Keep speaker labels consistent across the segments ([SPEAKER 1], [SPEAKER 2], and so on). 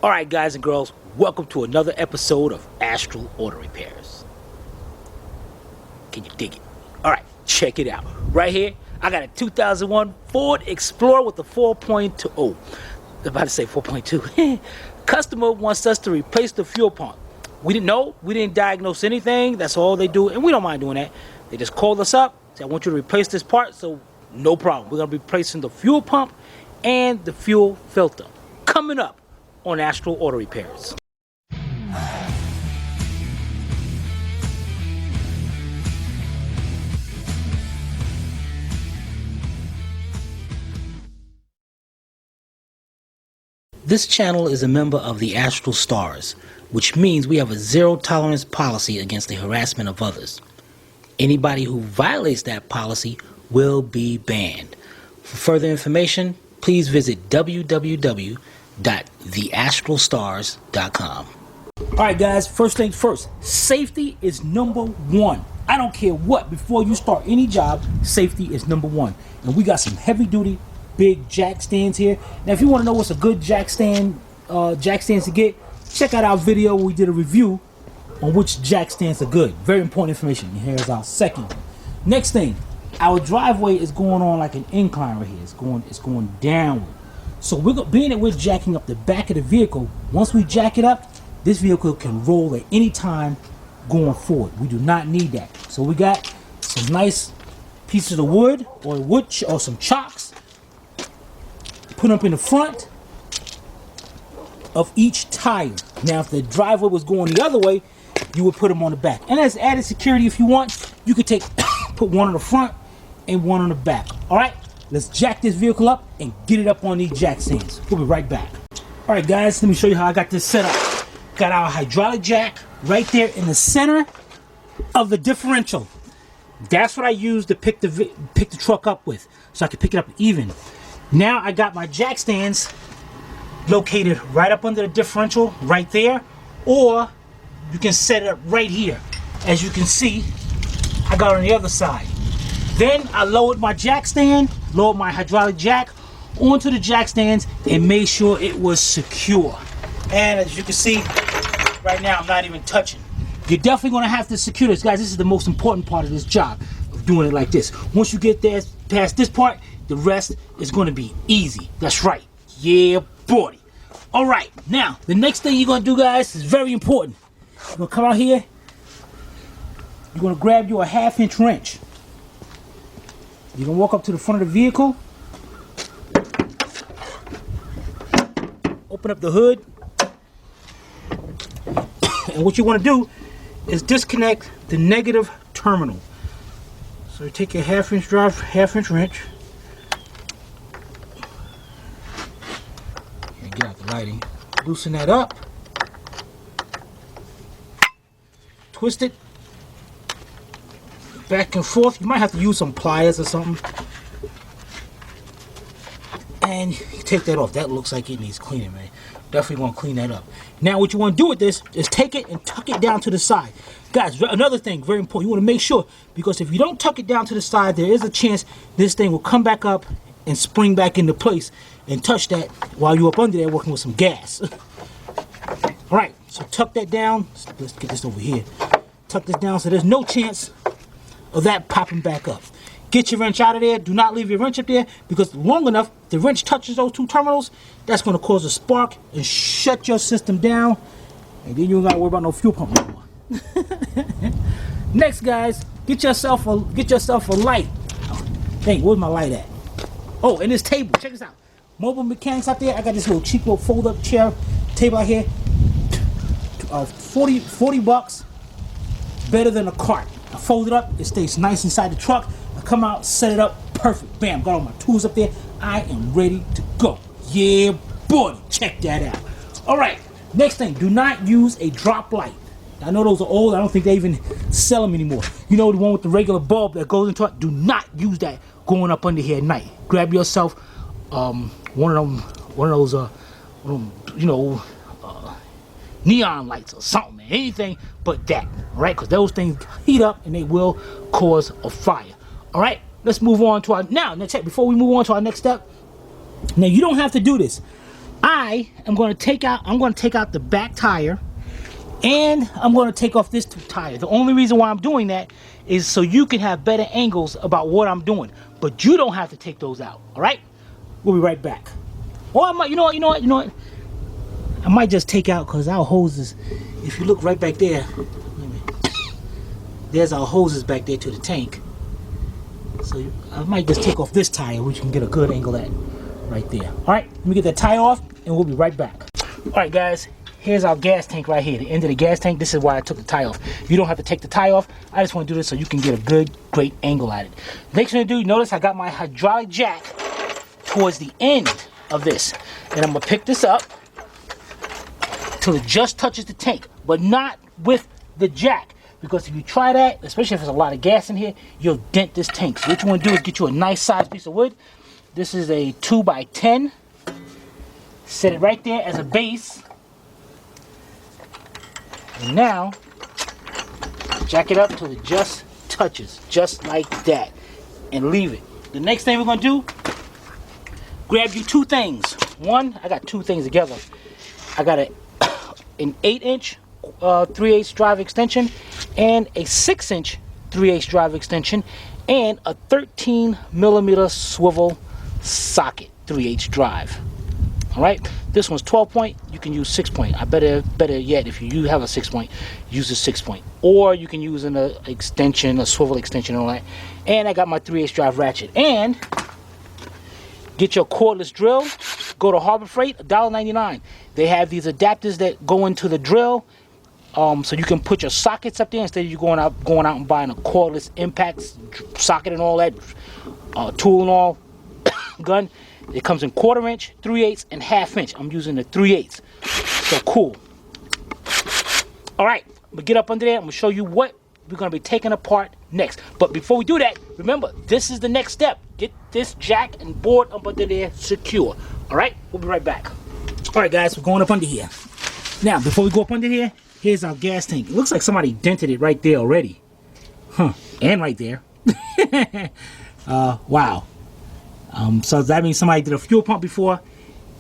[SPEAKER 1] Alright guys and girls, welcome to another episode of Astral Auto Repairs. Can you dig it? Alright, check it out. Right here, I got a 2001 Ford Explorer with a 4.2. I'm about to say 4.2. Customer wants us to replace the fuel pump. We didn't know, we didn't diagnose anything. That's all they do, and we don't mind doing that. They just called us up, said, I want you to replace this part, so no problem. We're going to be replacing the fuel pump and the fuel filter. Coming up on Astral Auto Repairs. This channel is a member of the Astral Stars, which means we have a zero tolerance policy against the harassment of others. Anybody who violates that policy will be banned. For further information, please visit www.theastralstars.com. Alright guys, first things first, safety is number one. I don't care what, before you start any job, safety is number one. And we got some heavy duty, big jack stands here. Now if you want to know what's a good jack stands to get, check out our video where we did a review on which jack stands are good. Very important information. And here's our second. Next thing, our driveway is going on like an incline right here. It's going downward. So being that we're jacking up the back of the vehicle, once we jack it up, this vehicle can roll at any time going forward. We do not need that. So we got some nice pieces of wood or some chocks. Put up in the front of each tire. Now if the driveway was going the other way, you would put them on the back. And as added security, if you want, you could put one on the front and one on the back. Alright, let's jack this vehicle up and get it up on these jack stands. We'll be right back. Alright guys, let me show you how I got this set up. Got our hydraulic jack right there in the center of the differential. That's what I use to pick the truck up with, so I can pick it up even. Now I got my jack stands located right up under the differential right there, or you can set it up right here. As you can see, I got it on the other side. Then I lowered my jack stand, lowered my hydraulic jack onto the jack stands and made sure it was secure. And as you can see, right now I'm not even touching. You're definitely gonna have to secure this, guys. This is the most important part of this job, of doing it like this. Once you get there past this part, the rest is gonna be easy. That's right. Yeah, boy. All right, now the next thing you're gonna do, guys, is very important. You're gonna come out here. You're gonna grab you a 1/2-inch wrench. You're gonna walk up to the front of the vehicle. Open up the hood. And what you want to do is disconnect the negative terminal. So you take your 1/2-inch wrench. And get out the lighting. Loosen that up. Twist it back and forth. You might have to use some pliers or something. And you take that off. That looks like it needs cleaning, man. Definitely want to clean that up. Now what you want to do with this is take it and tuck it down to the side. Guys, another thing, very important. You want to make sure, because if you don't tuck it down to the side, there is a chance this thing will come back up and spring back into place and touch that while you're up under there working with some gas. Alright, so tuck that down. Let's get this over here. Tuck this down so there's no chance of that popping back up. Get your wrench out of there. Do not leave your wrench up there, because long enough the wrench touches those two terminals, that's going to cause a spark and shut your system down, and then you don't got to worry about no fuel pump no more. Next, guys, get yourself a light. Dang, where's my light at? Oh, and this table. Check this out. Mobile mechanics out there. I got this little cheap little fold-up chair table out here. 40 bucks. Better than a cart. I fold it up. It stays nice inside the truck. I come out, set it up, perfect. Bam, got all my tools up there. I am ready to go. Yeah, boy, check that out. All right, next thing, do not use a drop light. I know those are old. I don't think they even sell them anymore. You know, the one with the regular bulb that goes into it? Do not use that going up under here at night. Grab yourself one of those, you know, neon lights or something, man. Anything but that, all right? Because those things heat up and they will cause a fire. All right, let's move on to our, now check, before we move on to our next step. Now you don't have to do this. I I am going to take out the back tire, and I'm going to take off this tire. The only reason why I'm doing that is so you can have better angles about what I'm doing, but you don't have to take those out. All right, we'll be right back. Or I might, you know what, I might just take out, because our hoses, if you look right back there, there's our hoses back there to the tank. So I might just take off this tire, which you can get a good angle at right there. All right, let me get that tire off, and we'll be right back. All right, guys, here's our gas tank right here, the end of the gas tank. This is why I took the tire off. You don't have to take the tire off. I just want to do this so you can get a great angle at it. Next thing to do, notice I got my hydraulic jack towards the end of this, and I'm gonna pick this up till it just touches the tank, but not with the jack, because if you try that, especially if there's a lot of gas in here, you'll dent this tank. So what you want to do is get you a nice sized piece of wood. This is a 2x10. Set it right there as a base, and now jack it up till it just touches, just like that, and leave it. The next thing we're gonna do, grab you two things. One, I got two things together. I got an 8-inch 3/8 drive extension, and a 6-inch 3/8 drive extension, and a 13mm swivel socket 3/8 drive. All right, this one's 12 point. You can use 6 point. I better yet, if you have a 6 point, use a 6 point, or you can use an extension, a swivel extension, and all that. And I got my 3/8 drive ratchet. And get your cordless drill. Go to Harbor Freight, $1.99. They have these adapters that go into the drill, so you can put your sockets up there instead of you going out and buying a cordless impact socket and all that, tool and all, gun. It comes in 1/4 inch, 3/8, and 1/2 inch. I'm using the 3/8. So cool. All right, I'm gonna get up under there. I'm gonna show you what we're gonna be taking apart next. But before we do that, remember, this is the next step. Get this jack and board up under there secure. All right, we'll be right back. All right, guys, we're going up under here. Now, before we go up under here, here's our gas tank. It looks like somebody dented it right there already. Huh, and right there. Wow. So that means somebody did a fuel pump before,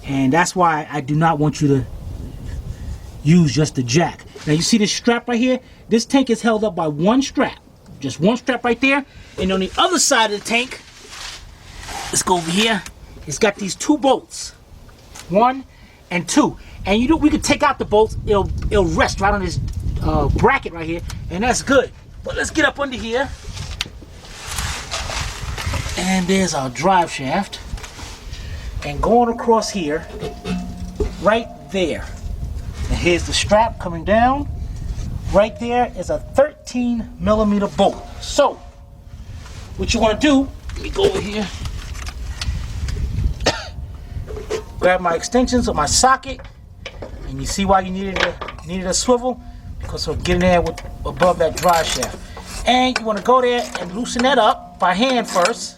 [SPEAKER 1] and that's why I do not want you to use just the jack. Now you see this strap right here? This tank is held up by one strap. Just one strap right there. And on the other side of the tank, let's go over here. It's got these two bolts. 1 and 2. And we could take out the bolts. It'll rest right on this bracket right here, and that's good. But let's get up under here. And there's our drive shaft. And going across here, right there. And here's the strap coming down. Right there is a 13mm bolt. So, what you want to do, let me go over here. Grab my extensions of my socket. And you see why you needed a swivel? Because it'll get in there above that drive shaft. And you want to go there and loosen that up by hand first.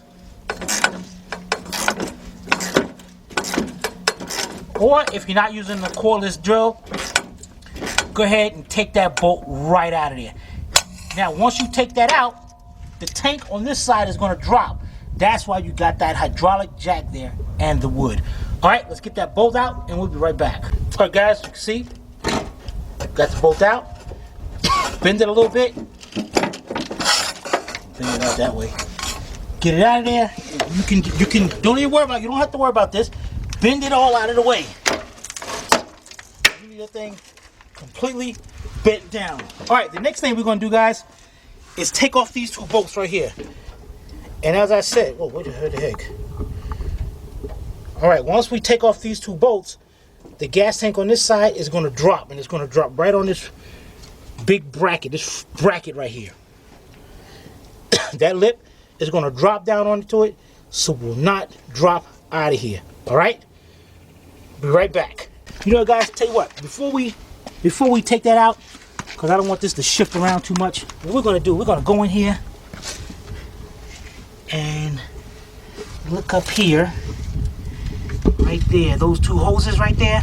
[SPEAKER 1] Or if you're not using the cordless drill, go ahead and take that bolt right out of there. Now, once you take that out, the tank on this side is going to drop. That's why you got that hydraulic jack there and the wood. All right, let's get that bolt out and we'll be right back. All right, guys, you can see, got the bolt out. Bend it a little bit. Bend it out that way. Get it out of there. You can, don't even worry about it. You don't have to worry about this. Bend it all out of the way. You need that thing completely bent down. All right, the next thing we're gonna do, guys, is take off these two bolts right here. And as I said, whoa, what the heck? All right, once we take off these two bolts, the gas tank on this side is gonna drop, and it's gonna drop right on this big bracket, this bracket right here. That lip is gonna drop down onto it, so it will not drop out of here. All right? Be right back. You know, guys, tell you what, before we take that out, because I don't want this to shift around too much, what we're gonna do, we're gonna go in here and look up here, right there, those two hoses right there.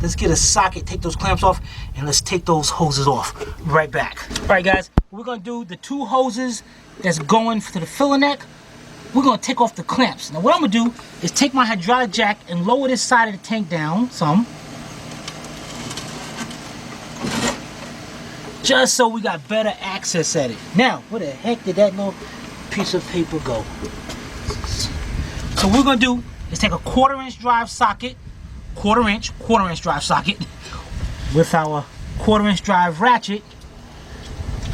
[SPEAKER 1] Let's get a socket, take those clamps off, and let's take those hoses off. Be right back. All right, guys, we're gonna do the two hoses that's going to the filler neck. we're gonna take off the clamps. Now what I'm gonna do is take my hydraulic jack and lower this side of the tank down some. Just so we got better access at it. Now, where the heck did that little piece of paper go? So what we're gonna do is take a 1/4" drive socket, 1/4" drive socket with our 1/4" drive ratchet,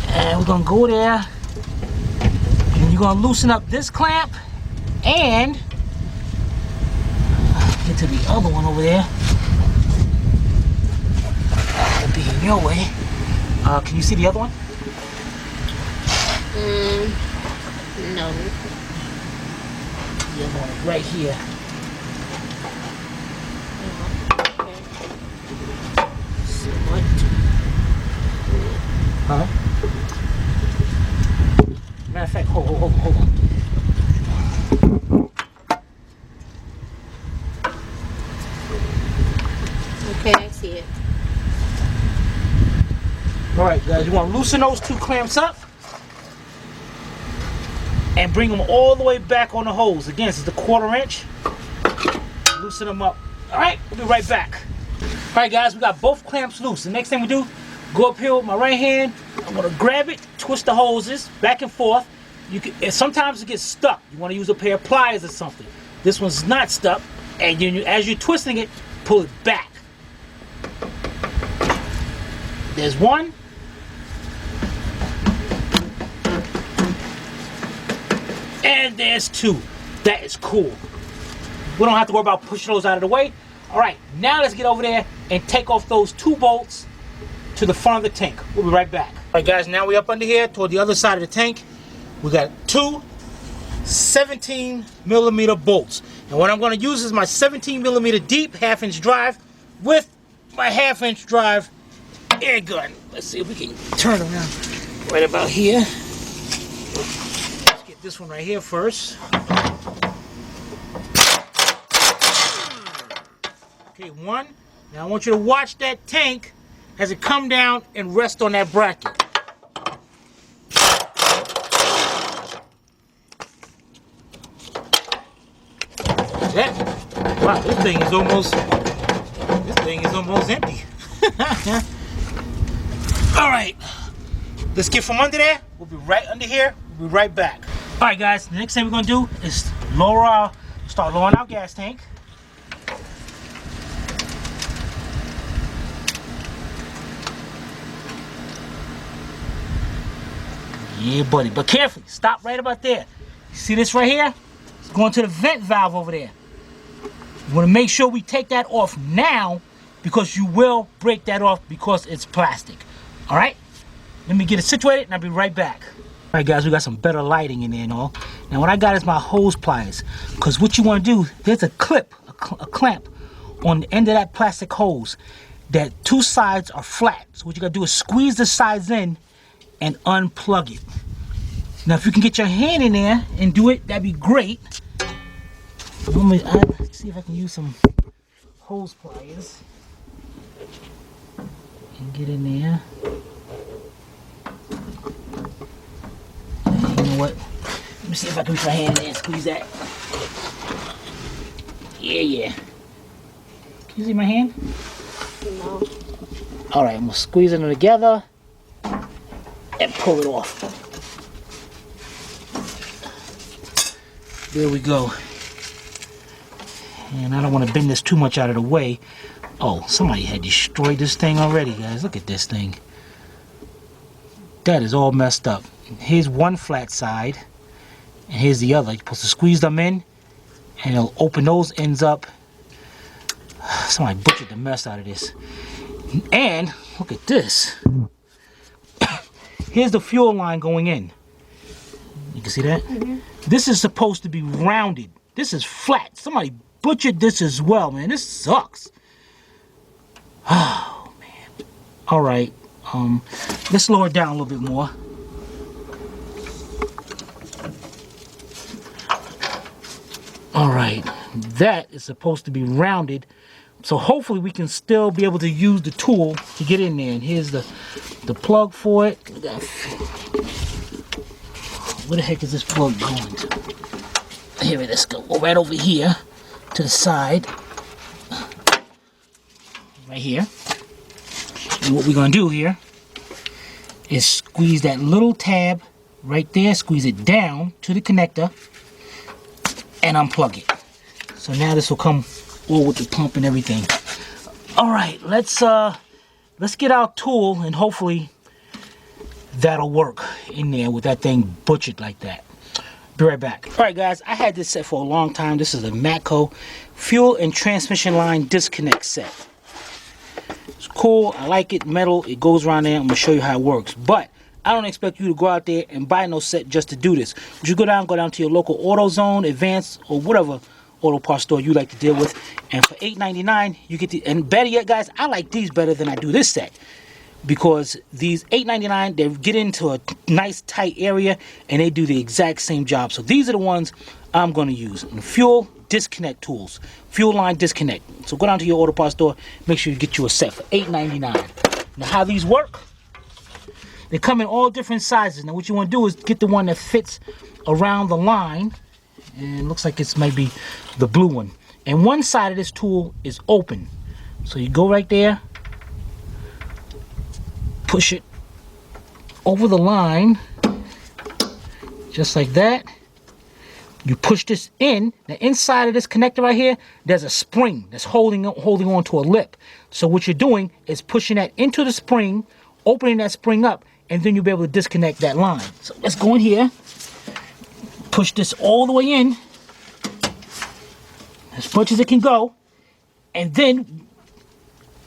[SPEAKER 1] and we're gonna go there, and you're gonna loosen up this clamp and get to the other one over there. It'll be in your way. Can you see the other one?
[SPEAKER 2] No.
[SPEAKER 1] The other one is right here.
[SPEAKER 2] What?
[SPEAKER 1] Huh? Matter of fact, hold on.
[SPEAKER 2] Okay, I see it.
[SPEAKER 1] Alright guys, you want to loosen those 2 clamps up and bring them all the way back on the hose. Again, this is the 1/4". Loosen them up. Alright, we'll be right back. Alright guys, we got both clamps loose. The next thing we do, go up here with my right hand. I'm going to grab it, twist the hoses back and forth. And sometimes it gets stuck. You want to use a pair of pliers or something. This one's not stuck. And as you're twisting it, pull it back. There's one. And there's 2. That is cool. We don't have to worry about pushing those out of the way. All right, now let's get over there and take off those 2 bolts to the front of the tank. We'll be right back. All right, guys, now we're up under here toward the other side of the tank. We got 2 17mm bolts. And what I'm going to use is my 17mm deep 1/2" drive with my 1/2" drive air gun. Let's see if we can turn around right about here. Let's get this one right here first. Okay, 1. Now I want you to watch that tank as it come down and rest on that bracket. That, wow, this thing is almost empty. All right, let's get from under there. We'll be right under here. We'll be right back. All right, guys. The next thing we're gonna do is start lowering our gas tank. Yeah, buddy. But carefully. Stop right about there. See this right here? It's going to the vent valve over there. You want to make sure we take that off now, because you will break that off because it's plastic. All right? Let me get it situated and I'll be right back. All right, guys, we got some better lighting in there and all. Now, what I got is my hose pliers, because what you want to do, there's a clip, a clamp on the end of that plastic hose that 2 sides are flat. So what you got to do is squeeze the sides in and unplug it. Now, if you can get your hand in there and do it, that'd be great. Let's see if I can use some hose pliers and get in there. You know what? Let me see if I can reach my hand in there and squeeze that. Yeah. Can you see my hand?
[SPEAKER 2] No.
[SPEAKER 1] All right, I'm gonna squeeze them together and pull it off. There we go. And I don't want to bend this too much out of the way. Oh, somebody had destroyed this thing already, guys. Look at this thing. That is all messed up. Here's one flat side, and here's the other. You're supposed to squeeze them in, and it'll open those ends up. Somebody butchered the mess out of this. And look at this. Here's the fuel line going in. You can see that? Mm-hmm. This is supposed to be rounded. This is flat. Somebody butchered this as well, man. This sucks. Oh, man. All right. Let's lower it down a little bit more. All right. That is supposed to be rounded. So hopefully we can still be able to use the tool to get in there. And here's the plug for it. Where the heck is this plug going to? Here it is. Go right over here to the side. Right here. And what we're going to do here is squeeze that little tab right there. Squeeze it down to the connector and unplug it. So now this will come all with the pump and everything. All right, let's get our tool and hopefully that'll work in there with that thing butchered like that. Be right back. All right, guys, I had this set for a long time. This is a Matco fuel and transmission line disconnect set. It's cool. I like it. Metal. It goes around there. I'm gonna show you how it works. But I don't expect you to go out there and buy no set just to do this. You go down to your local AutoZone, Advance, or whatever auto parts store you like to deal with, and for $8.99 you get the. And better yet, guys, I like these better than I do this set. Because these $8.99, they get into a nice tight area and they do the exact same job. So these are the ones I'm going to use. And fuel disconnect tools, fuel line disconnect. So go down to your auto parts store, make sure you get you a set for $8.99. Now how these work, they come in all different sizes. Now what you want to do is get the one that fits around the line, and it looks like it's maybe the blue one. And one side of this tool is open. So you go right there, push it over the line, just like that. You push this in. The inside of this connector right here, there's a spring that's holding on to a lip. So what you're doing is pushing that into the spring, opening that spring up, and then you'll be able to disconnect that line. So let's go in here, push this all the way in, as much as it can go, and then,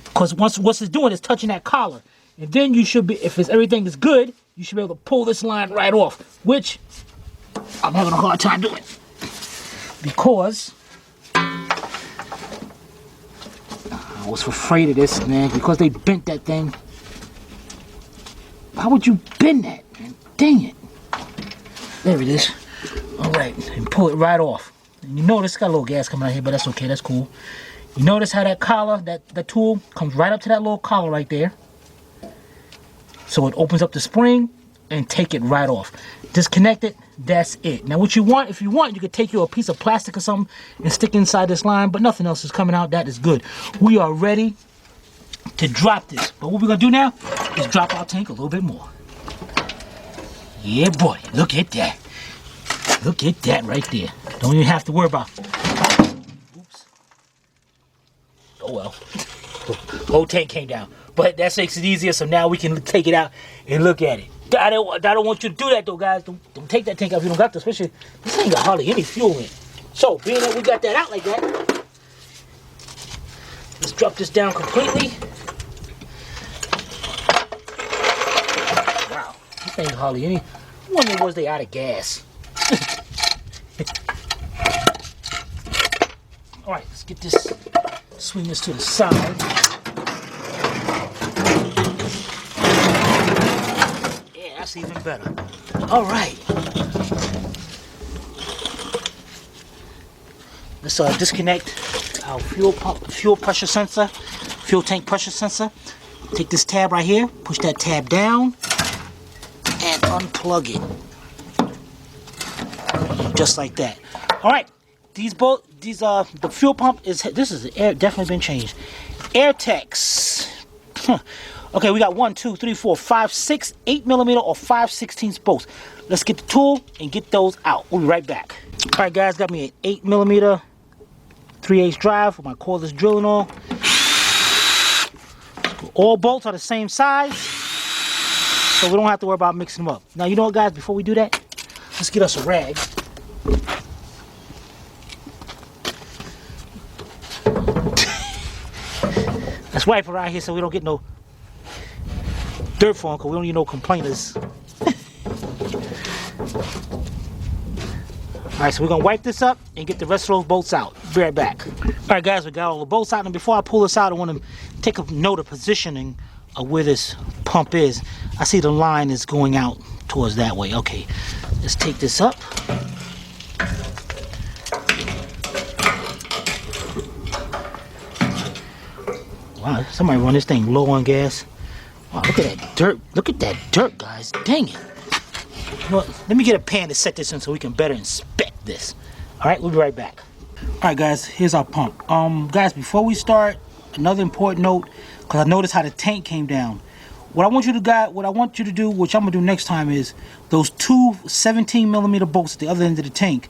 [SPEAKER 1] because once it's doing is touching that collar. And then you should be, if everything is good, you should be able to pull this line right off, which I'm having a hard time doing. Because I was afraid of this, man, because they bent that thing. Why would you bend that, man? Dang it. There it is. All right, and pull it right off. And you notice it's got a little gas coming out here, but that's okay, that's cool. You notice how that collar, that tool comes right up to that little collar right there. So it opens up the spring and take it right off. Disconnect it, that's it. Now what you want, if you want, you could take a piece of plastic or something and stick inside this line, but nothing else is coming out. That is good. We are ready to drop this. But what we're gonna do now is drop our tank a little bit more. Yeah, boy, look at that. Look at that right there. Don't even have to worry about. Oops. Oh well. Whole tank came down. But that makes it easier, so now we can take it out and look at it. I don't want you to do that though, guys. Don't take that tank out if you don't got to, especially this ain't got hardly any fuel in it. So being that we got that out like that, let's drop this down completely. Wow, this ain't hardly any. I wonder was they out of gas. All right, let's get this. Swing this to the side. That's even better. All right. Let's disconnect our fuel pressure sensor, fuel tank pressure sensor. Take this tab right here, push that tab down, and unplug it, just like that. All right. The fuel pump is definitely been changed. AirTex. Okay, we got 1, 2, 3, 4, 5, 6, 8mm or 5/16 bolts. Let's get the tool and get those out. We'll be right back. All right, guys, got me an 8mm 3/8 drive with my cordless drilling all. All bolts are the same size, so we don't have to worry about mixing them up. Now, you know what, guys? Before we do that, let's get us a rag. Let's wipe around here so we don't get no dirt for them, because we don't need no complainers. Alright, so we're going to wipe this up and get the rest of those bolts out. Be right back. Alright guys, we got all the bolts out, and before I pull this out, I want to take a note of positioning of where this pump is. I see the line is going out towards that way. Okay, let's take this up. Wow, somebody run this thing low on gas. Wow, look at that dirt. Look at that dirt, guys. Dang it. You know what? Let me get a pan to set this in so we can better inspect this. All right, we'll be right back. All right, guys, here's our pump. Guys, before we start, another important note, because I noticed how the tank came down. What I want you to do, which I'm gonna do next time, is those two 17mm bolts at the other end of the tank.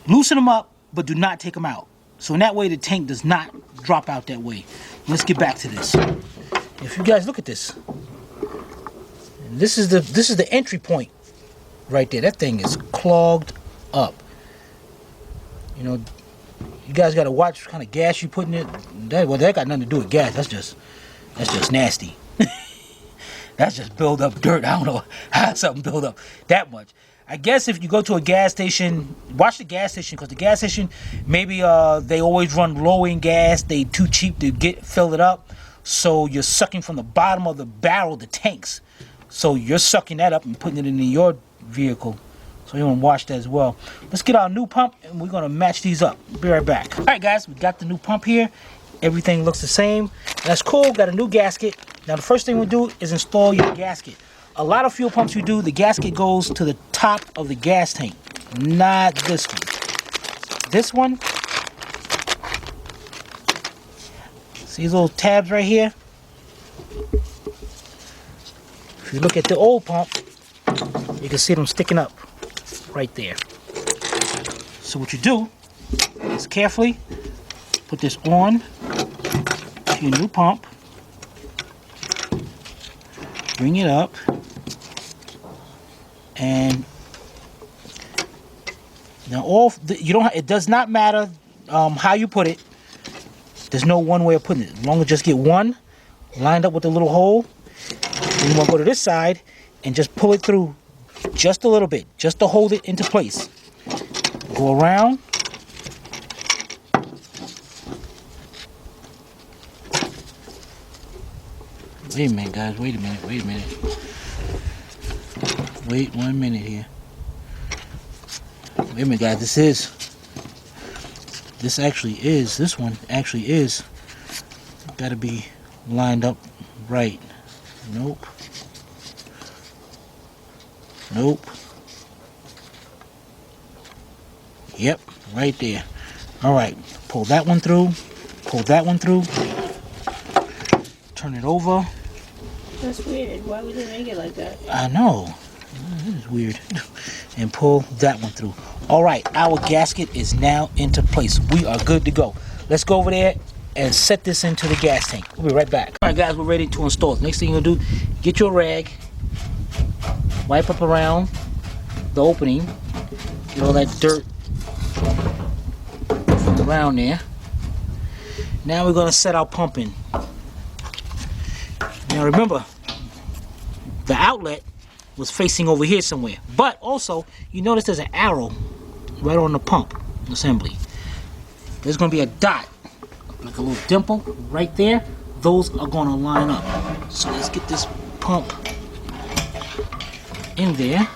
[SPEAKER 1] Loosen them up, but do not take them out. So in that way, the tank does not drop out that way. Let's get back to this. If you guys look at this, this is the entry point right there. That thing is clogged up. You know, you guys got to watch what kind of gas you put in it. That got nothing to do with gas. That's just nasty. That's just build up dirt. I don't know how something build up that much. I guess if you go to a gas station, watch the gas station, because the gas station, maybe they always run low in gas. They too cheap to fill it up. So you're sucking from the bottom of the barrel, the tanks. So you're sucking that up and putting it into your vehicle. So you want to watch that as well. Let's get our new pump and we're going to match these up. Be right back. All right, guys, we got the new pump here. Everything looks the same. That's cool. Got a new gasket. Now the first thing we do is install your gasket. A lot of fuel pumps you do, the gasket goes to the top of the gas tank. Not this one. This one, see these little tabs right here? If you look at the old pump, you can see them sticking up right there. So what you do is carefully put this on to your new pump. Bring it up. And now it does not matter how you put it. There's no one way of putting it. As long as you just get one lined up with the little hole. Then you want to go to this side and just pull it through just a little bit, just to hold it into place. Go around. Wait a minute, guys. Wait a minute. Wait 1 minute here. Wait a minute, guys. This one actually is gotta be lined up right. Nope. Yep, right there. All right, pull that one through. Turn it over.
[SPEAKER 2] That's weird. Why would they make it like that?
[SPEAKER 1] I know. This is weird. And pull that one through. All right, our gasket is now into place. We are good to go. Let's go over there and set this into the gas tank. We'll be right back. All right, guys, we're ready to install it. Next thing you're gonna do, get your rag, wipe up around the opening, get all that dirt around there. Now we're gonna set our pump in. Now remember, the outlet was facing over here somewhere. But also, you notice there's an arrow right on the pump assembly. There's going to be a dot, like a little dimple right there. Those are going to line up. So let's get this pump in there.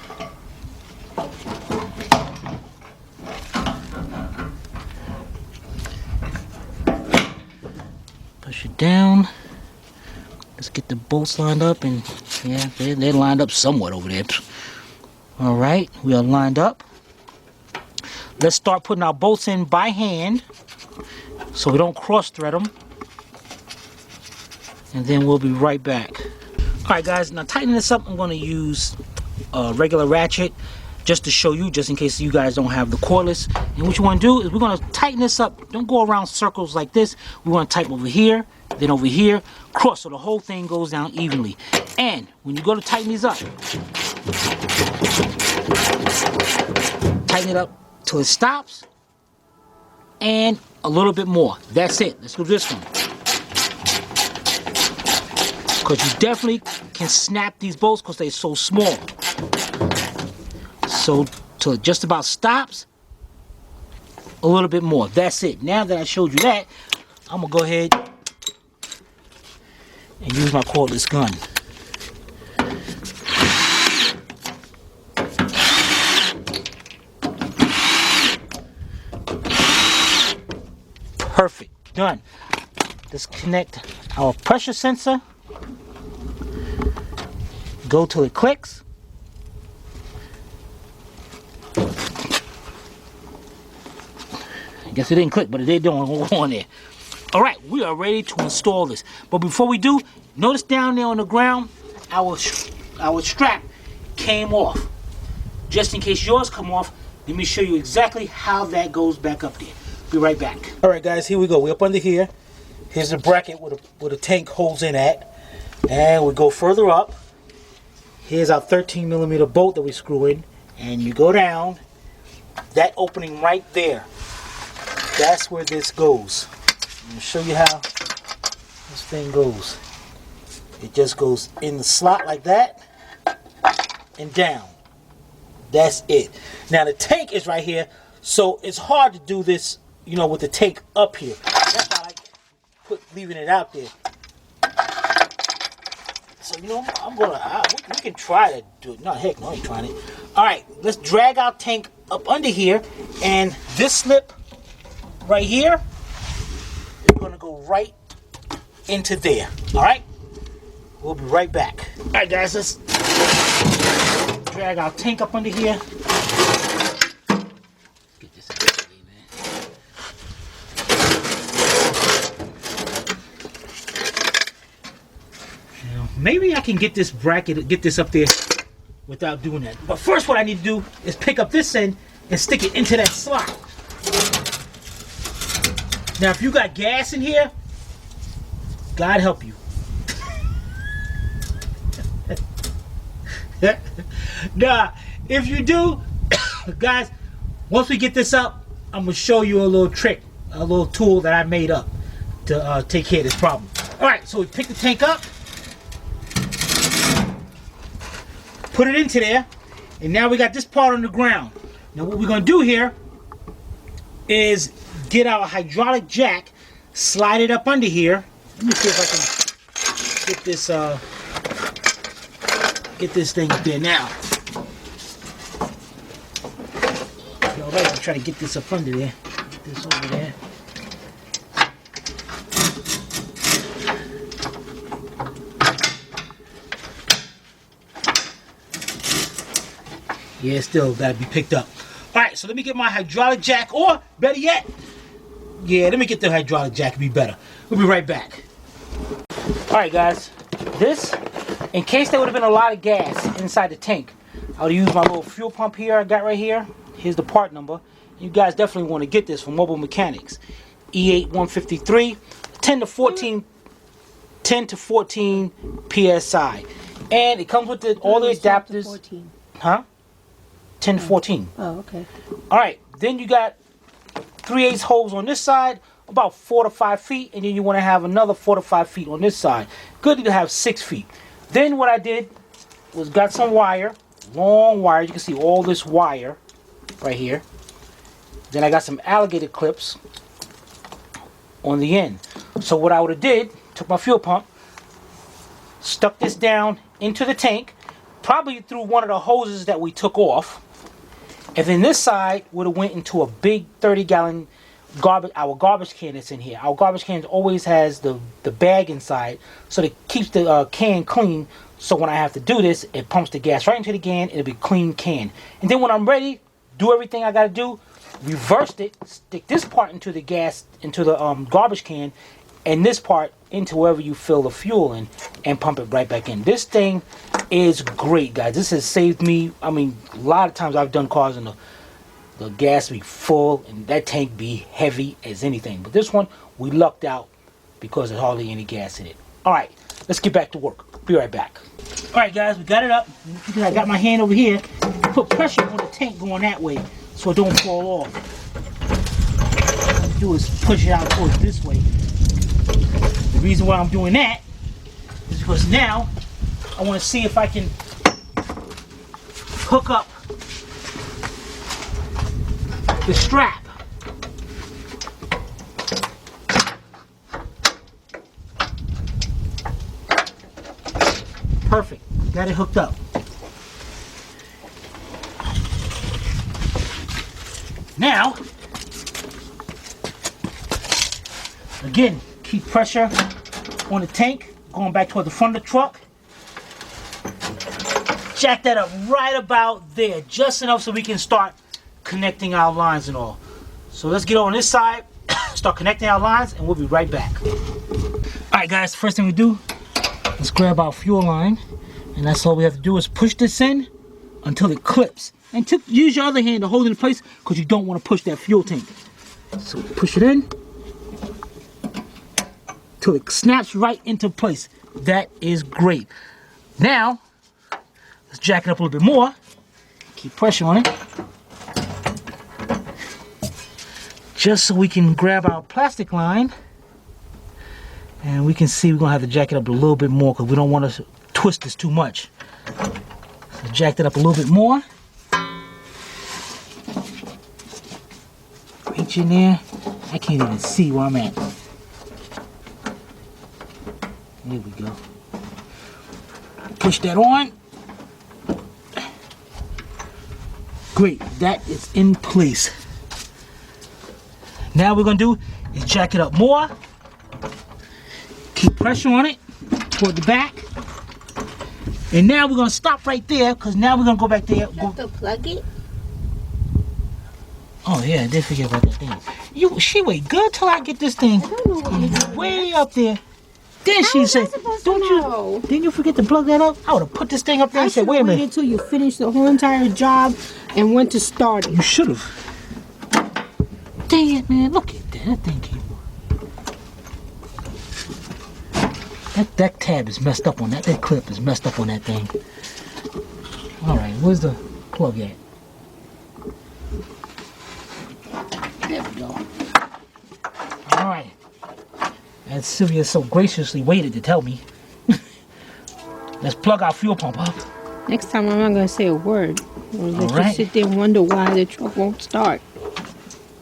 [SPEAKER 1] Push it down. Let's get the bolts lined up, and yeah, they're lined up somewhat over there. All right, we are lined up. Let's start putting our bolts in by hand so we don't cross thread them. And then we'll be right back. All right, guys, now tightening this up, I'm going to use a regular ratchet just to show you, just in case you guys don't have the cordless. And what you want to do is we're going to tighten this up. Don't go around circles like this. We want to tighten over here, then over here, cross, so the whole thing goes down evenly. And when you go to tighten these up, tighten it up till it stops, and a little bit more. That's it. Let's go to this one. Because you definitely can snap these bolts because they're so small. So till it just about stops, a little bit more. That's it. Now that I showed you that, I'm going to go ahead and use my cordless gun. Perfect. Done. Disconnect our pressure sensor. Go till it clicks. Guess it didn't click, but it did go on there. All right, we are ready to install this. But before we do, notice down there on the ground, our strap came off. Just in case yours come off, let me show you exactly how that goes back up there. Be right back. All right, guys, here we go. We're up under here. Here's the bracket where the tank holds in at. And we go further up. Here's our 13mm bolt that we screw in. And you go down. That opening right there. That's where this goes. I'm going to show you how this thing goes. It just goes in the slot like that. And down. That's it. Now the tank is right here. So it's hard to do this, you know, with the tank up here. That's why I like leaving it out there. So, you know, we can try to do it. No, heck no, I ain't trying it. All right, let's drag our tank up under here. And this slip right here is going to go right into there. All right? We'll be right back. All right, guys, let's drag our tank up under here. Get this out of the way, man. Maybe I can get this bracket, get this up there without doing that. But first what I need to do is pick up this end and stick it into that slot. Now if you got gas in here, God help you. Nah, if you do, guys, once we get this up, I'm going to show you a little trick, a little tool that I made up to take care of this problem. Alright, so we pick the tank up. Put it into there, and now we got this part on the ground. Now what we're going to do here is get our hydraulic jack, slide it up under here. Let me see if I can get this thing up there now. Alright, I'm trying to get this up under there. Get this over there. Yeah, still got to be picked up. Alright, so let me get my hydraulic jack, or better yet, yeah, let me get the hydraulic jack, it'll be better. We'll be right back. Alright guys, this, in case there would have been a lot of gas inside the tank, I would use my little fuel pump here I got right here. Here's the part number. You guys definitely want to get this from Mobile Mechanics. E8 153, 10 to 14 PSI. And it comes with all the adapters.
[SPEAKER 2] 14.
[SPEAKER 1] Huh? 10 to 14.
[SPEAKER 2] Oh, okay.
[SPEAKER 1] Alright, then you got 3/8 holes on this side, about 4 to 5 feet, and then you want to have another 4 to 5 feet on this side. Good to have 6 feet. Then what I did was got some wire, long wire. You can see all this wire right here. Then I got some alligator clips on the end. So what I would have did, took my fuel pump, stuck this down into the tank, probably through one of the hoses that we took off. And then this side would have went into a big 30-gallon our garbage can that's in here. Our garbage can always has the bag inside, so it keeps the can clean. So when I have to do this, it pumps the gas right into the can, and it'll be clean can. And then when I'm ready, do everything I gotta do, reverse it, stick this part into the garbage can, and this part into wherever you fill the fuel in, and pump it right back in. This thing is great, guys. This has saved me. I mean, a lot of times I've done cars and the gas be full and that tank be heavy as anything. But this one, we lucked out because there's hardly any gas in it. All right, let's get back to work. Be right back. All right, guys, we got it up. I got my hand over here. Put pressure on the tank going that way so it don't fall off. What I do is push it out towards this way. The reason why I'm doing that is because now I want to see if I can hook up the strap. Perfect. Got it hooked up. Now, again, keep pressure on the tank, going back toward the front of the truck. Jack that up right about there, just enough so we can start connecting our lines and all. So let's get on this side, start connecting our lines, and we'll be right back. Alright guys, first thing we do, let's grab our fuel line. And that's all we have to do is push this in until it clips. And use your other hand to hold it in place because you don't want to push that fuel tank. So push it in till it snaps right into place. That is great. Now, let's jack it up a little bit more. Keep pressure on it. Just so we can grab our plastic line. And we can see we're going to have to jack it up a little bit more because we don't want to twist this too much. So jacked it up a little bit more. Reach in there. I can't even see where I'm at. There we go. Push that on. Great, that is in place. Now we're gonna do is jack it up more. Keep pressure on it toward the back. And now we're gonna stop right there because now we're gonna go back there.
[SPEAKER 2] You have to plug it?
[SPEAKER 1] Oh yeah, I did forget about that thing. She wait good till I get this thing
[SPEAKER 2] I don't know what you're doing.
[SPEAKER 1] way up there. Then she said, "Don't you? Didn't you forget to plug that up?" I would have put this thing up there and said, "Wait a minute."
[SPEAKER 2] Until you finished the whole entire job and went to start it.
[SPEAKER 1] You should have. Dang it, man! Look at that. That thing came. That tab is messed up on that. That clip is messed up on that thing. All right, where's the plug at? There we go. All right. And Sylvia so graciously waited to tell me. Let's plug our fuel pump up.
[SPEAKER 2] Next time I'm not going to say a word. Or let
[SPEAKER 1] right.
[SPEAKER 2] you sit there and wonder why the truck won't start.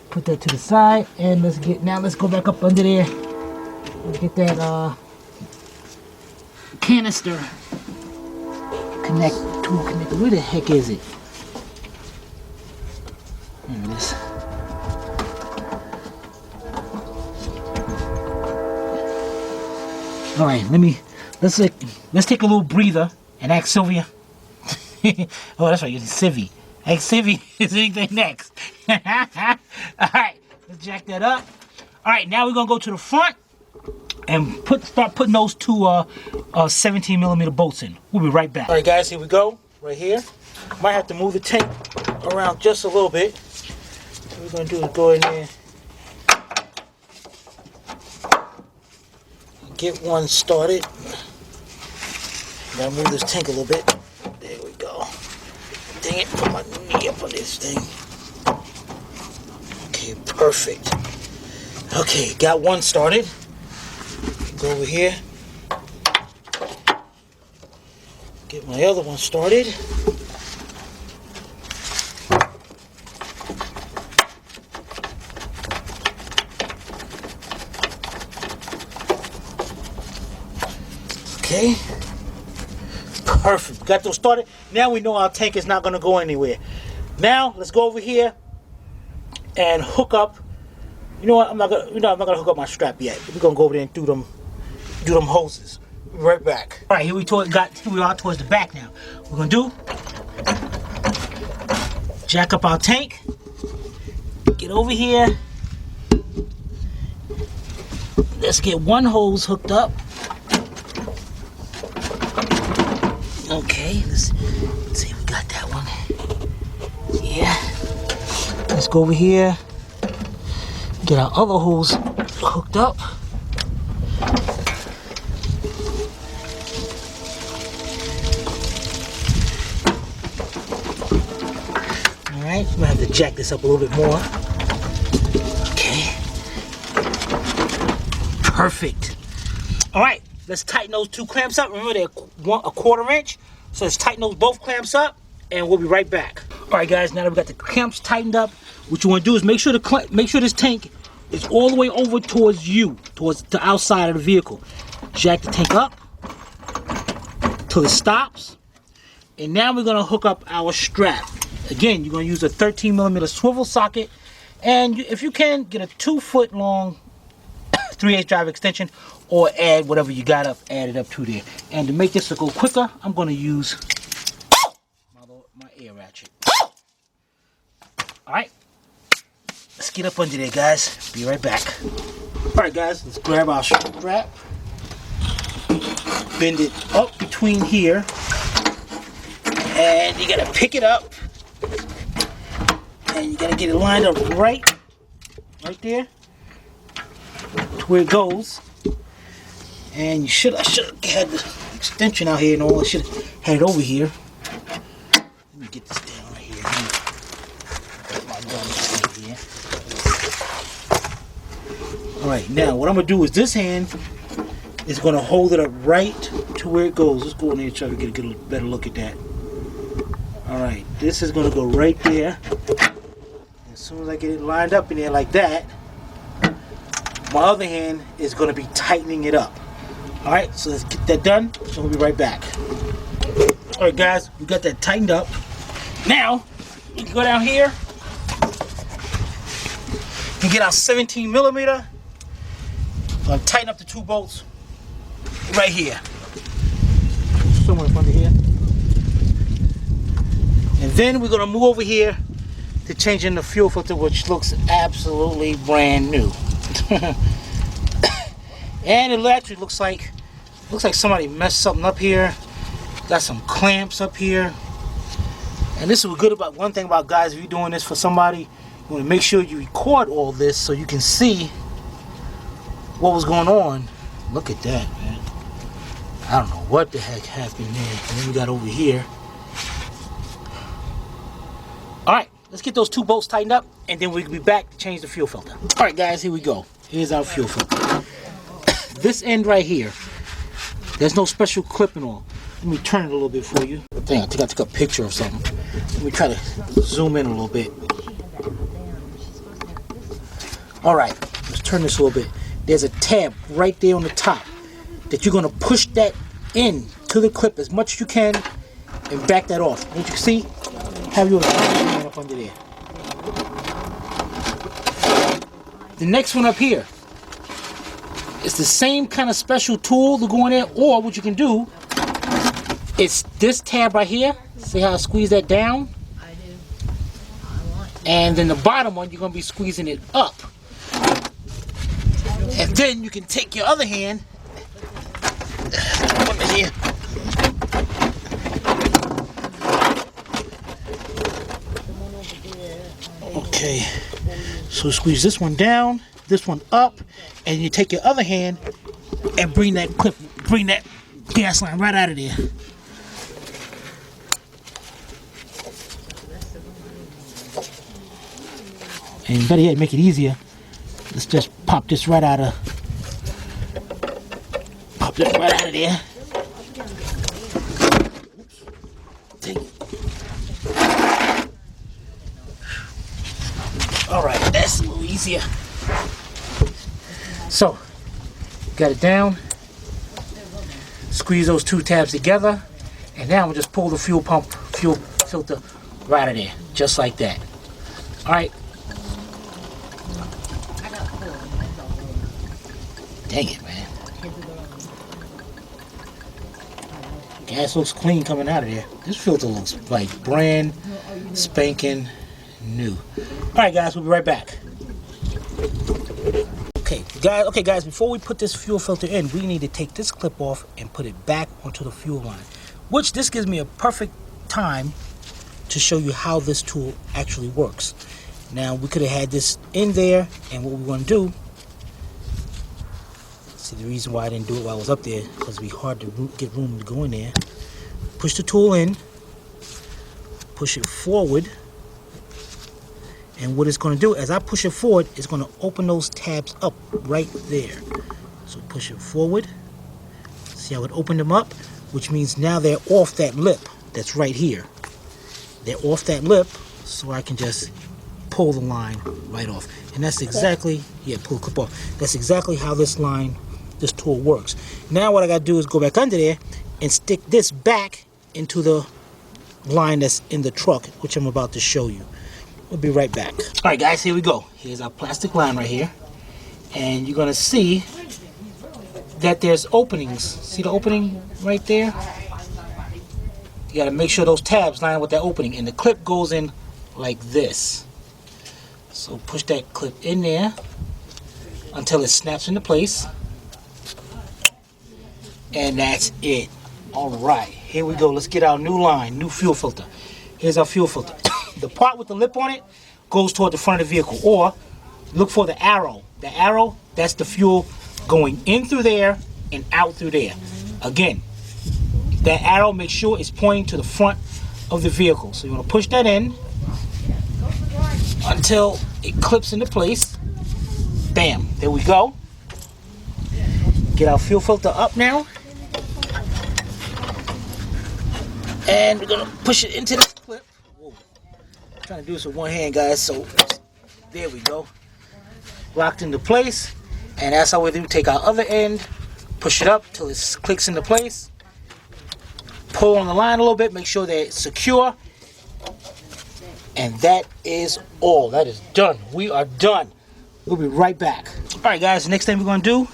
[SPEAKER 1] Put that to the side and let's go back up under there. Let's get that canister connected. Where the heck is it? There it is. All right, let's take a little breather and ask Sylvia. Oh, that's right, it's Civvy. Ask Civvy, is anything next? All right, let's jack that up. All right, now we're gonna go to the front and start putting those two 17 millimeter bolts in. We'll be right back. All right, guys, here we go, right here. Might have to move the tank around just a little bit. What we're gonna do is go in there. Get one started. Gotta move this tank a little bit. There we go. Dang it, put my knee up on this thing. Okay, perfect. Okay, got one started. Go over here. Get my other one started. Okay, perfect. Got those started. Now we know our tank is not going to go anywhere. Now let's go over here and hook up. You know what? I'm not gonna hook up my strap yet. We're gonna go over there and do them hoses. Be right back. All right, here we are towards the back now. We're gonna do jack up our tank. Get over here. Let's get one hose hooked up. Okay, let's see if we got that one. Yeah. Let's go over here. Get our other hose hooked up. Alright, I'm gonna have to jack this up a little bit more. Okay. Perfect. Alright. Let's tighten those two clamps up. Remember, they're a quarter inch. So let's tighten those both clamps up, and we'll be right back. All right, guys. Now that we got the clamps tightened up, what you want to do is make sure this tank is all the way over towards the outside of the vehicle. Jack the tank up till it stops, and now we're gonna hook up our strap. Again, you're gonna use a 13 millimeter swivel socket, and if you can, get a 2-foot long 3/8 drive extension, or add whatever you got add it up to there. And to make this go quicker, I'm going to use my air ratchet. All right, let's get up under there, guys. Be right back. Alright guys, let's grab our strap. Bend it up between here. And you gotta pick it up. And you gotta get it lined up right there. To where it goes. And I should have had the extension out here and all. I should have had it over here. Let me get this down right here. Put my gun right here. Alright, now what I'm going to do is this hand is going to hold it up right to where it goes. Let's go in there and try to get a better look at that. Alright, this is going to go right there. As soon as I get it lined up in there like that, my other hand is going to be tightening it up. Alright, so let's get that done. So we'll be right back. Alright guys, we got that tightened up. Now, you can go down here and get our 17 millimeter. I'm going to tighten up the 2 bolts right here. Somewhere up under here. And then we're going to move over here to change in the fuel filter, which looks absolutely brand new. And it actually looks like somebody messed something up here. Got some clamps up here. And this is good about one thing about guys, if you're doing this for somebody, you want to make sure you record all this so you can see what was going on. Look at that, man. I don't know what the heck happened there. And then we got over here. Alright, let's get those 2 bolts tightened up and then we'll be back to change the fuel filter. Alright guys, here we go. Here's our fuel filter. This end right here, there's no special clip and all. Let me turn it a little bit for you. I think I took a picture of something. Let me try to zoom in a little bit. Alright, let's turn this a little bit. There's a tab right there on the top that you're going to push that in to the clip as much as you can and back that off. As you can see, have your up under there. The next one up here, it's the same kind of special tool to go in there, or what you can do, it's this tab right here. See how I squeeze that down? And then the bottom one, you're going to be squeezing it up. And then you can take your other hand, under here, okay, so squeeze this one down, this one up, and you take your other hand and bring that gas line right out of there. And better yet, make it easier. Let's just pop this right out of there. Take it. Alright, that's a little easier. So, got it down. Squeeze those 2 tabs together. And now we'll just pull the fuel filter right out of there. Just like that. Alright. Dang it, man. Gas looks clean coming out of there. This filter looks like brand spanking new. Alright guys, we'll be right back. Okay guys, before we put this fuel filter in, we need to take this clip off and put it back onto the fuel line. Which this gives me a perfect time to show you how this tool actually works. Now we could have had this in there, and what we're going to do, see the reason why I didn't do it while I was up there, because it'd be hard to get room to go in there. Push the tool in, push it forward, and what it's going to do, as I push it forward, it's going to open those tabs up right there. So push it forward, see how it opened them up, which means now they're off that lip that's right here. They're off that lip, so I can just pull the line right off. And that's exactly, pull the clip off. That's exactly how this tool works. Now what I got to do is go back under there and stick this back into the line that's in the truck, which I'm about to show you. We'll be right back. Alright guys, here we go. Here's our plastic line right here. And you're going to see that there's openings. See the opening right there? You got to make sure those tabs line with that opening. And the clip goes in like this. So push that clip in there until it snaps into place. And that's it. Alright, here we go. Let's get our new line, new fuel filter. Here's our fuel filter. The part with the lip on it goes toward the front of the vehicle. Or look for the arrow. The arrow, that's the fuel going in through there and out through there. Again, that arrow, make sure it's pointing to the front of the vehicle. So you want to push that in until it clips into place. Bam, there we go. Get our fuel filter up now. And we're gonna push it into this clip. Whoa. I'm trying to do this with one hand, guys, so there we go. Locked into place. And that's how we do. Take our other end, push it up till it clicks into place. Pull on the line a little bit, make sure that it's secure. And that is all. That is done. We are done. We'll be right back. Alright guys, the next thing we're gonna do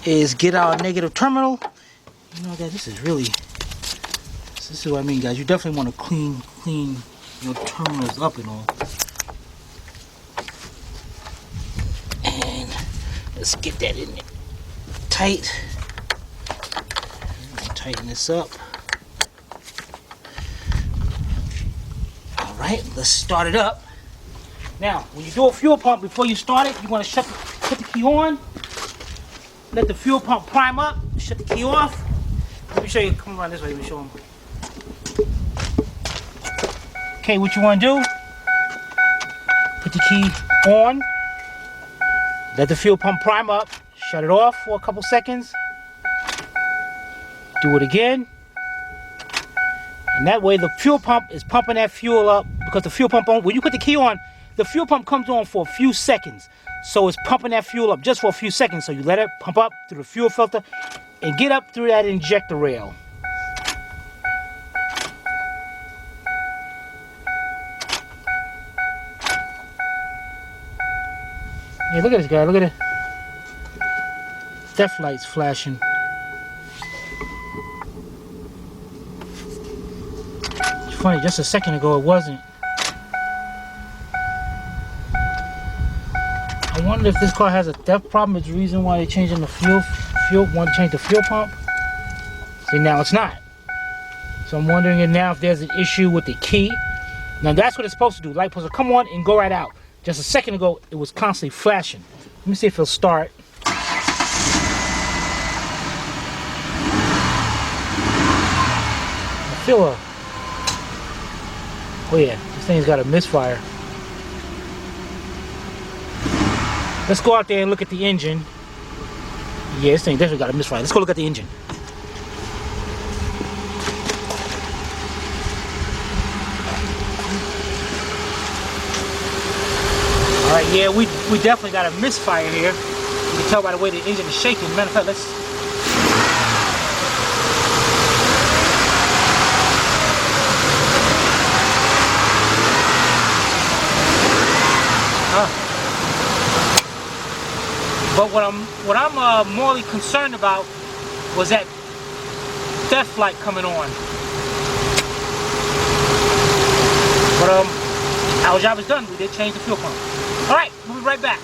[SPEAKER 1] is get our negative terminal. You know, guys, this is what I mean, guys. You definitely want to clean your terminals up and all. And let's get that in there tight. Tighten this up. All right, let's start it up. Now, when you do a fuel pump, before you start it, you want to put the key on. Let the fuel pump prime up. Shut the key off. Let me show you. Come around this way. Let me show them. Okay, what you want to do? Put the key on. Let the fuel pump prime up. Shut it off for a couple seconds. Do it again. And that way the fuel pump is pumping that fuel up, because the fuel pump on, when you put the key on, the fuel pump comes on for a few seconds. So it's pumping that fuel up just for a few seconds. So you let it pump up through the fuel filter and get up through that injector rail. Hey, look at this guy, look at it. Death lights flashing. It's funny, just a second ago it wasn't. I wonder if this car has a depth problem. It's the reason why they're changing the fuel, want to change the fuel pump. See, now it's not. So I'm wondering now if there's an issue with the key. Now that's what it's supposed to do. Light supposed to come on and go right out. Just a second ago, it was constantly flashing. Let me see if it'll start. I feel a... Oh yeah, this thing's got a misfire. Let's go out there and look at the engine. Yeah, this thing definitely got a misfire. Let's go look at the engine. Alright, yeah, we definitely got a misfire here. You can tell by the way the engine is shaking. Matter of fact, let's... But what I'm morally concerned about was that death light coming on. But our job is done. We did change the fuel pump. All right, we'll be right back.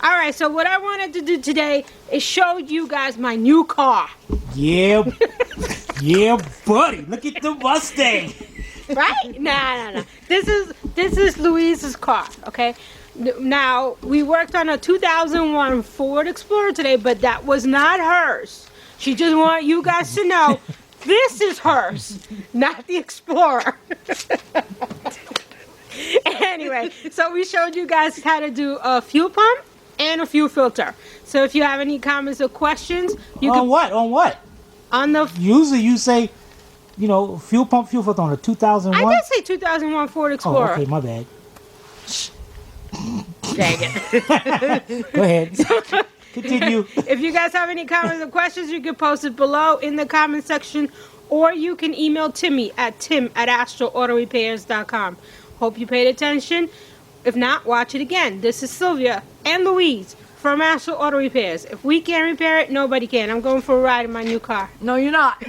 [SPEAKER 2] All right, so what I wanted to do today is show you guys my new car.
[SPEAKER 1] Yeah, yeah, buddy. Look at the Mustang.
[SPEAKER 2] Right? No. This is Louise's car. Okay. Now we worked on a 2001 Ford Explorer today, but that was not hers. She just wanted you guys to know this is hers, not the Explorer. Anyway, so we showed you guys how to do a fuel pump and a fuel filter. So if you have any comments or questions, you can...
[SPEAKER 1] On what? On the... Usually you say, you know, fuel pump, fuel filter on a 2001.
[SPEAKER 2] I did say 2001 Ford Explorer.
[SPEAKER 1] Oh, okay, my bad.
[SPEAKER 2] Dang it.
[SPEAKER 1] Go ahead. Continue.
[SPEAKER 2] If you guys have any comments or questions, you can post it below in the comment section, or you can email Timmy at tim@astralautorepairs.com. Hope you paid attention. If not, watch it again. This is Sylvia and Louise from Astral Auto Repairs. If we can't repair it, nobody can. I'm going for a ride in my new car.
[SPEAKER 3] No, you're not.